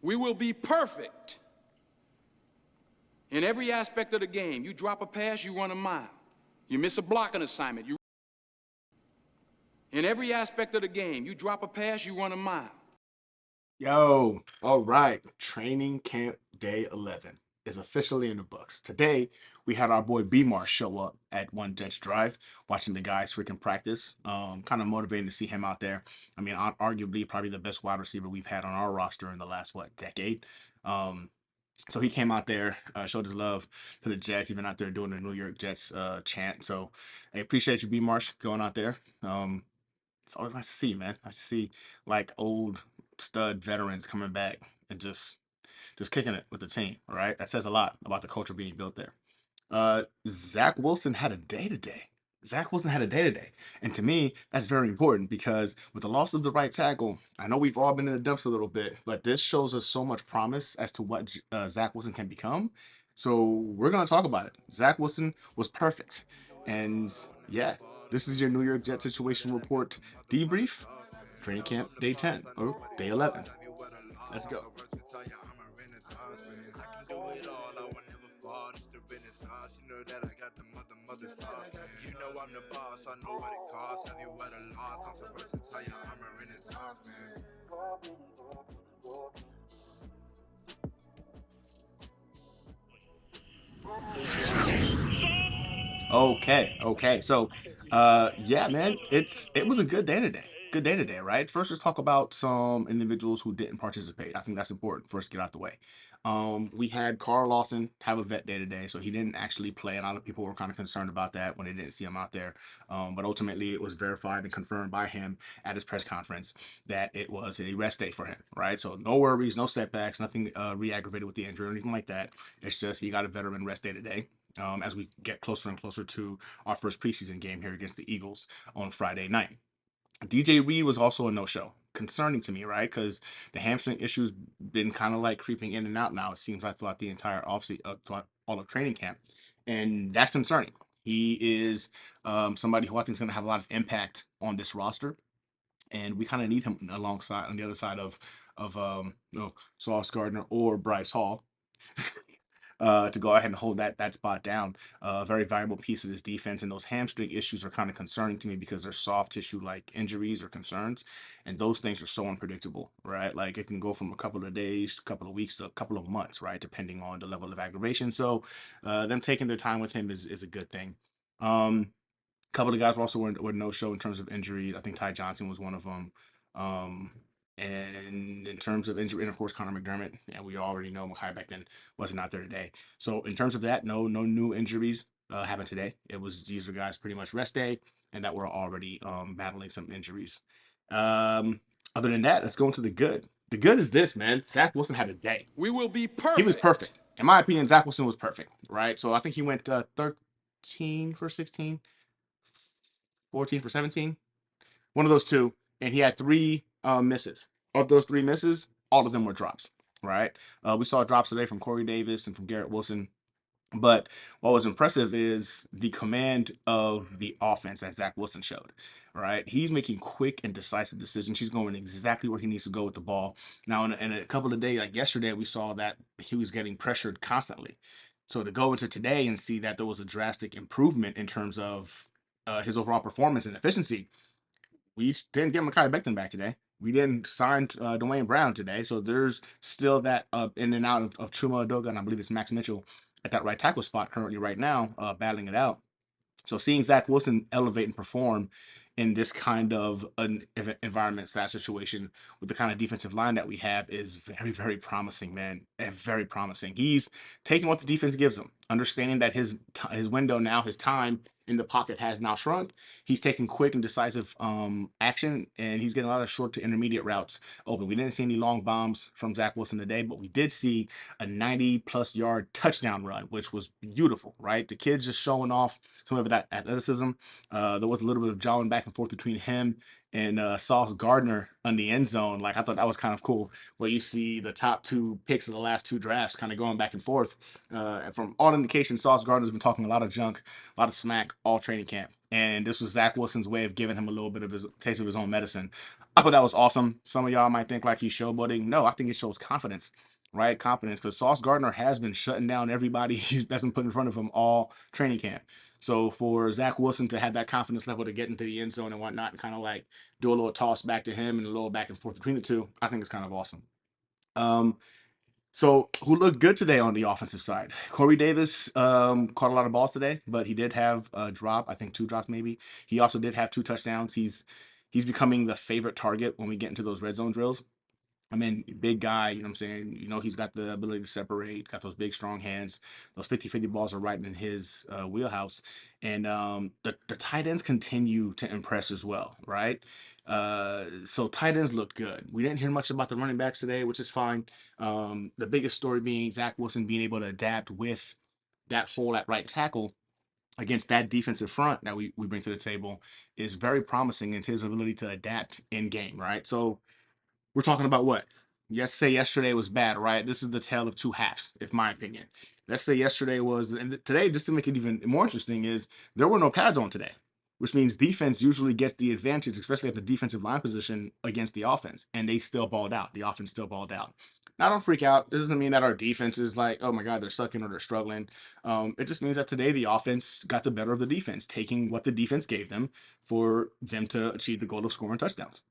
We will be perfect in every aspect of the game. You drop a pass, you run a mile. You miss a blocking assignment. In every aspect of the game, you drop a pass, you run a mile. Yo, all right. Training camp day 11 is officially in the books. Today, we had our boy B-Mar show up at One Jets Drive, watching the guys freaking practice. Kind of motivating to see him out there. I mean, arguably probably the best wide receiver we've had on our roster in the last, what, decade? Um, so he came out there, showed his love to the Jets, even out there doing the New York Jets chant. So I appreciate you, B-Marsh, going out there. It's always nice to see, man. Nice to see like old stud veterans coming back and just kicking it with the team. All right, that says a lot about the culture being built there. Zach Wilson had a day to day. Zach Wilson had a day to day, and to me, that's very important because with the loss of the right tackle, I know we've all been in the dumps a little bit, but this shows us so much promise as to what Zach Wilson can become. So we're gonna talk about it. Zach Wilson was perfect, and yeah, this is your New York Jet situation report debrief. Training camp day 10 or day 11. Let's go. Okay. So, yeah, man, it was a good day today. Good day today, right? First, let's talk about some individuals who didn't participate. I think that's important. First, get out the way. We had Carl Lawson have a vet day today, so he didn't actually play. A lot of people were kind of concerned about that when they didn't see him out there. But ultimately, it was verified and confirmed by him at his press conference that it was a rest day for him, right? So no worries, no setbacks, nothing re-aggravated with the injury or anything like that. It's just he got a veteran rest day today as we get closer and closer to our first preseason game here against the Eagles on Friday night. DJ Reed was also a no-show. Concerning to me, right? Because the hamstring issues been kind of like creeping in and out now. It seems like throughout the entire offseason, throughout all of training camp, and that's concerning. He is somebody who I think is going to have a lot of impact on this roster, and we kind of need him alongside on the other side of Sauce Gardner or Bryce Hall to go ahead and hold that spot down. A very valuable piece of this defense, and those hamstring issues are kind of concerning to me because they're soft tissue like injuries or concerns, and those things are so unpredictable, right? Like it can go from a couple of days, a couple of weeks, to a couple of months, right, depending on the level of aggravation. So, them taking their time with him is a good thing. A couple of guys were also were no show in terms of injury. I think Ty Johnson was one of them. Um, and in terms of injury, and of course Connor McDermott, and we already know Mekhi Becton wasn't out there today. So in terms of that, no new injuries happened today. It was these are guys pretty much rest day, and that were already battling some injuries. Um, Other than that, let's go into the good. The good is this, man. Zach Wilson had a day. We will be He was perfect. perfect. In my opinion, Zach Wilson was perfect, right? So I think he went 13 for 16, 14 for 17, one of those two, and he had three misses. Of those three misses, all of them were drops, right? We saw drops today from Corey Davis and from Garrett Wilson. But what was impressive is the command of the offense that Zach Wilson showed, right? He's making quick and decisive decisions. He's going exactly where he needs to go with the ball. Now, in a couple of days, like yesterday, we saw that he was getting pressured constantly. So to go into today and see that there was a drastic improvement in terms of his overall performance and efficiency, we didn't get Mekhi Becton back today. We didn't sign Dwayne Brown today. So there's still that in and out of Chuma Adoga, and I believe it's Max Mitchell at that right tackle spot currently right now, battling it out. So seeing Zach Wilson elevate and perform in this kind of an environment, that situation with the kind of defensive line that we have is very, very promising, man. Very promising. He's taking what the defense gives him, understanding that his window now, his time in the pocket has now shrunk. He's taking quick and decisive action, and he's getting a lot of short to intermediate routes open. We didn't see any long bombs from Zach Wilson today, but we did see a 90+ yard touchdown run, which was beautiful, right? The kid's just showing off some of that athleticism. There was a little bit of jawing back and forth between him and Sauce Gardner on the end zone. Like I thought that was kind of cool, where you see the top two picks of the last two drafts kind of going back and forth. And from all indications, Sauce Gardner's been talking a lot of junk, a lot of smack all training camp, and this was Zach Wilson's way of giving him a little bit of his taste of his own medicine. I thought that was awesome. Some of y'all might think like he's showboating. No, I think it shows confidence, right? Confidence, because Sauce Gardner has been shutting down everybody that's been put in front of him all training camp. So for Zach Wilson to have that confidence level to get into the end zone and whatnot, and kind of like do a little toss back to him and a little back and forth between the two, I think it's kind of awesome. Um, so who looked good today on the offensive side? Corey Davis caught a lot of balls today, but he did have a drop, I think 2 drops maybe. He also did have 2 touchdowns. He's becoming the favorite target when we get into those red zone drills. I mean, big guy, you know what I'm saying? You know, he's got the ability to separate, got those big, strong hands. Those 50-50 balls are right in his wheelhouse. And the tight ends continue to impress as well, right? So tight ends looked good. We didn't hear much about the running backs today, which is fine. The biggest story being Zach Wilson being able to adapt with that hole at right tackle against that defensive front that we bring to the table is very promising into his ability to adapt in game, right? So we're talking about what? Yes, say yesterday was bad, right? This is the tale of two halves, in my opinion. Let's say yesterday was, and today, just to make it even more interesting, is there were no pads on today, which means defense usually gets the advantage, especially at the defensive line position against the offense, and they still balled out. The offense still balled out. Now, don't freak out. This doesn't mean that our defense is like, oh my God, they're sucking or they're struggling. It just means that today the offense got the better of the defense, taking what the defense gave them for them to achieve the goal of scoring touchdowns.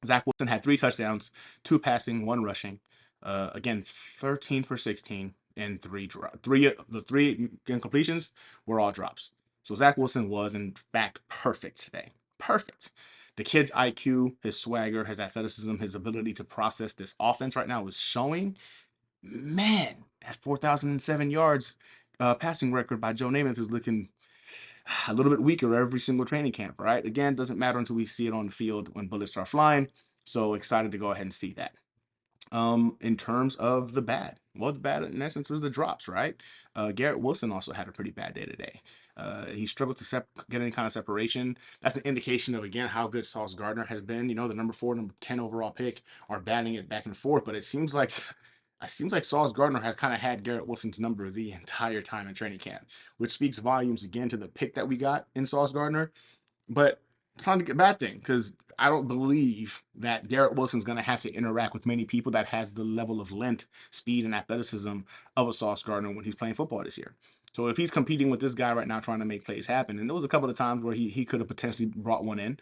Zach Wilson had 3 touchdowns, 2 passing, 1 rushing. Again, 13 for 16 and the three incompletions were all drops. So Zach Wilson was in fact perfect today. Perfect. The kid's IQ, his swagger, his athleticism, his ability to process this offense right now is showing. Man, that 4,007 yards passing record by Joe Namath is looking a little bit weaker every single training camp, right? Again, doesn't matter until we see it on the field when bullets start flying. So excited to go ahead and see that. In terms of the bad, well, the bad in essence was the drops, right? Garrett Wilson also had a pretty bad day today. He struggled to get any kind of separation. That's an indication of, again, how good Sauce Gardner has been. You know, the number 4, number 10 overall pick are batting it back and forth, but it seems like Sauce Gardner has kind of had Garrett Wilson's number the entire time in training camp, which speaks volumes again to the pick that we got in Sauce Gardner. But it's not a bad thing because I don't believe that Garrett Wilson's going to have to interact with many people that has the level of length, speed, and athleticism of a Sauce Gardner when he's playing football this year. So if he's competing with this guy right now trying to make plays happen, and there was a couple of times where he could have potentially brought one in,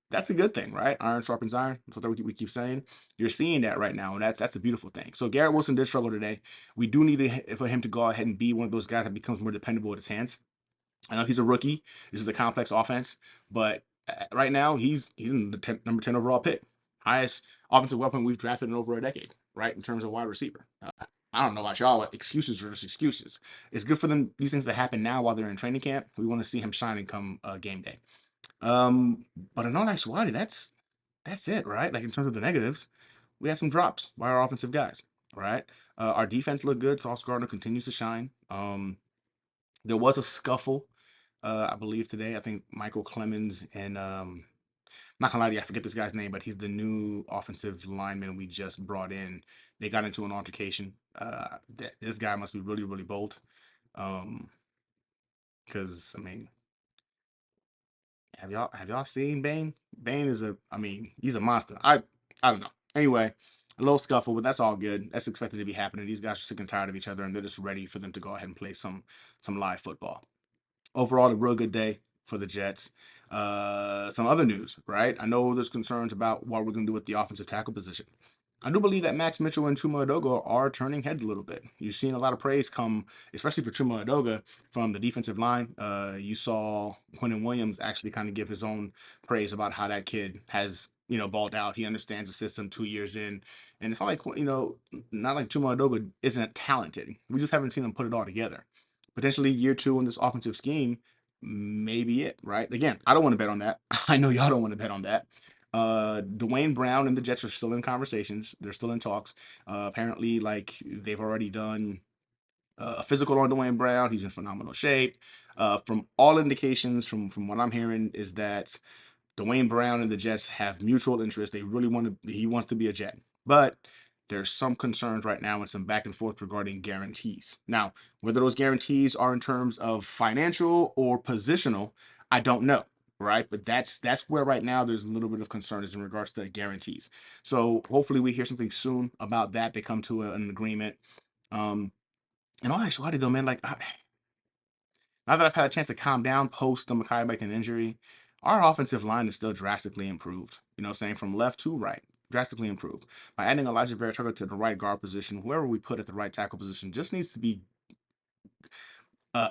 that's a good thing, right? Iron sharpens iron. That's what we keep saying. You're seeing that right now, and that's a beautiful thing. So Garrett Wilson did struggle today. We do need for him to go ahead and be one of those guys that becomes more dependable with his hands. I know he's a rookie. This is a complex offense, but right now he's in the number 10 overall pick, highest offensive weapon we've drafted in over a decade, right? In terms of wide receiver. I don't know about y'all, but excuses are just excuses. It's good for them these things to happen now while they're in training camp. We want to see him shining come game day. But in all actuality, that's it, right? Like in terms of the negatives, we had some drops by our offensive guys, right? Our defense looked good. Sauce Gardner continues to shine. There was a scuffle I believe today. I think Michael Clemens and not gonna lie to you, I forget this guy's name, but he's the new offensive lineman we just brought in. They got into an altercation. This guy must be really, really bold. Because I mean, have y'all seen Bane? Bane is he's a monster. I don't know. Anyway, a little scuffle, but that's all good. That's expected to be happening. These guys are sick and tired of each other, and they're just ready for them to go ahead and play some live football. Overall, a real good day for the Jets. Some other news, right? I know there's concerns about what we're going to do with the offensive tackle position. I do believe that Max Mitchell and Chuma Edoga are turning heads a little bit. You've seen a lot of praise come, especially for Chuma Edoga, from the defensive line. You saw Quinnen Williams actually kind of give his own praise about how that kid has, balled out. He understands the system 2 years in. And it's not like, not like Chuma Edoga isn't talented. We just haven't seen him put it all together. Potentially year 2 in this offensive scheme, maybe it, right? Again, I don't want to bet on that. I know y'all don't want to bet on that. Dwayne Brown and the Jets are still in conversations. They're still in talks. Apparently, like they've already done a physical on Dwayne Brown. He's in phenomenal shape. From all indications, from what I'm hearing, is that Dwayne Brown and the Jets have mutual interest. They really he wants to be a Jet, but there's some concerns right now and some back and forth regarding guarantees. Now, whether those guarantees are in terms of financial or positional, I don't know. right? But that's where right now there's a little bit of concern is in regards to guarantees. So hopefully we hear something soon about that. They come to an agreement. In all actuality, though, man, like now that I've had a chance to calm down post the Mekhi Becton injury, our offensive line is still drastically improved. You know, saying from left to right, drastically improved by adding Elijah Vera Tucker to the right guard position. Whoever we put at the right tackle position just needs to be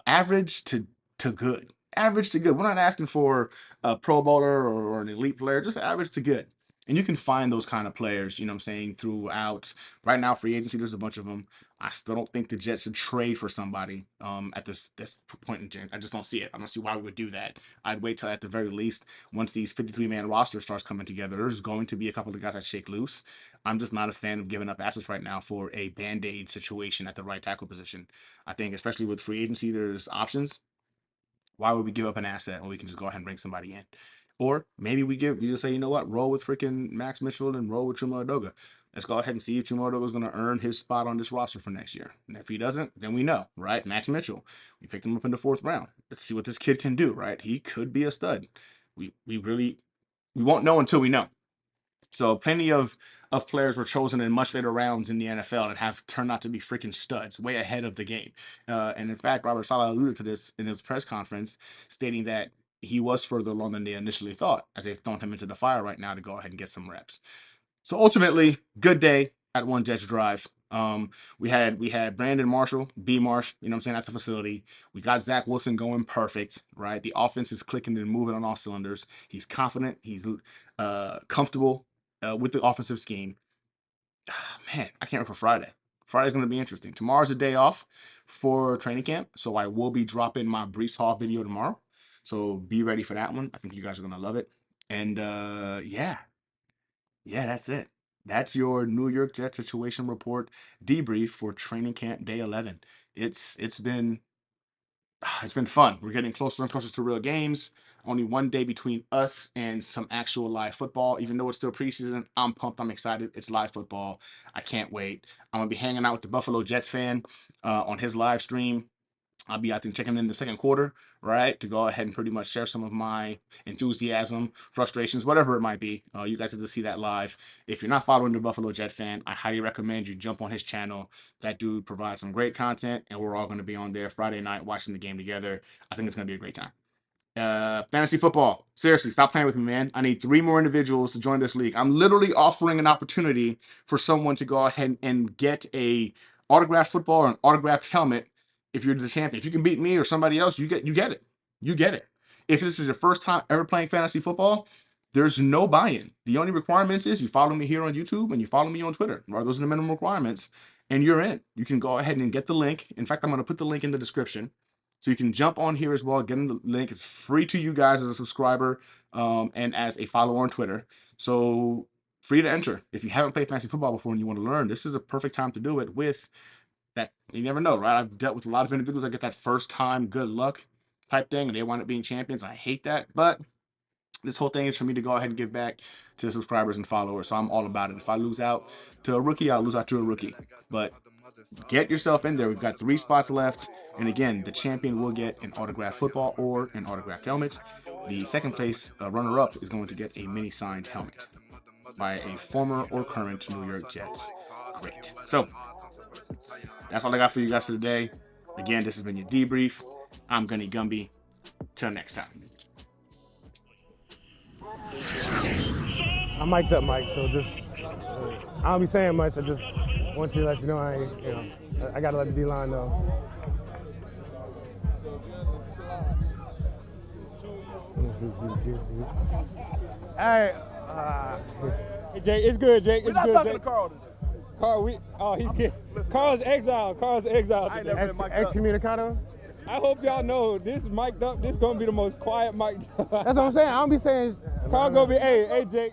average to good. Average to good. We're not asking for a Pro Bowler or an elite player, just average to good. And you can find those kind of players, you know what I'm saying, throughout. Right now, free agency, there's a bunch of them. I still don't think the Jets should trade for somebody at this point in January. I just don't see it. I don't see why we would do that. I'd wait till at the very least, once these 53-man roster starts coming together, there's going to be a couple of guys that shake loose. I'm just not a fan of giving up assets right now for a Band-Aid situation at the right tackle position. I think, especially with free agency, there's options. Why would we give up an asset when we can just go ahead and bring somebody in? Or maybe we just say, you know what, roll with freaking Max Mitchell and roll with Chuma Edoga. Let's go ahead and see if Chuma Edoga is going to earn his spot on this roster for next year. And if he doesn't, then we know, right? Max Mitchell, we picked him up in the 4th round. Let's see what this kid can do, right? He could be a stud. We won't know until we know. So plenty of players were chosen in much later rounds in the NFL and have turned out to be freaking studs, way ahead of the game. And in fact, Robert Saleh alluded to this in his press conference, stating that he was further along than they initially thought, as they've thrown him into the fire right now to go ahead and get some reps. So ultimately, good day at One Jets Drive. We had Brandon Marshall, B Marsh, you know what I'm saying, at the facility. We got Zach Wilson going perfect, right? The offense is clicking and moving on all cylinders. He's confident. He's comfortable with the offensive scheme. Man, I can't wait for Friday. Friday's going to be interesting. Tomorrow's a day off for training camp, so I will be dropping my Breece Hall video tomorrow. So be ready for that one. I think you guys are going to love it. And yeah, that's it. That's your New York Jets situation report debrief for training camp day 11. It's been fun. We're getting closer and closer to real games. Only one day between us and some actual live football. Even though it's still preseason, I'm pumped. I'm excited. It's live football. I can't wait. I'm going to be hanging out with the Buffalo Jets fan on his live stream. I'll be, I think, checking in the second quarter, right, to go ahead and pretty much share some of my enthusiasm, frustrations, whatever it might be. You guys get to see that live. If you're not following the Buffalo Jet fan, I highly recommend you jump on his channel. That dude provides some great content, and we're all going to be on there Friday night watching the game together. I think it's going to be a great time. Fantasy football. Seriously, stop playing with me, man. I need 3 more individuals to join this league. I'm literally offering an opportunity for someone to go ahead and get a autographed football or an autographed helmet. If you're the champion, if you can beat me or somebody else, you get it. You get it. If this is your first time ever playing fantasy football, there's no buy-in. The only requirements is you follow me here on YouTube and you follow me on Twitter. Right? Those are the minimum requirements, and you're in. You can go ahead and get the link. In fact, I'm going to put the link in the description, so you can jump on here as well. Get in the link. It's free to you guys as a subscriber and as a follower on Twitter. So free to enter. If you haven't played fantasy football before and you want to learn, this is a perfect time to do it with. That you never know, right? I've dealt with a lot of individuals that get that first time good luck type thing, and they wind up being champions. I hate that, but this whole thing is for me to go ahead and give back to subscribers and followers, so I'm all about it. If I lose out to a rookie, I'll lose out to a rookie. But get yourself in there. We've got 3 spots left, and again, the champion will get an autographed football or an autographed helmet. The second place runner-up is going to get a mini signed helmet by a former or current New York Jets great. So that's all I got for you guys for today. Again, this has been your debrief. I'm Gunny Gumby. Till next time. I'm mic'd up, Mike, so just I don't be saying much. I just want you to let you know I gotta let the D-line know. Hey, Hey, Jake, it's good, Jake. It's We're not good, talking Jake. to Carl. Carl, he's kidding. Carl's exiled. Carl's exiled. I ain't today. never been mic'd up. excommunicado. I hope y'all know this mic'd up. This gonna be the most quiet mic'd up. That's what I'm saying. I don't be saying. Carl gonna be, hey, Jake.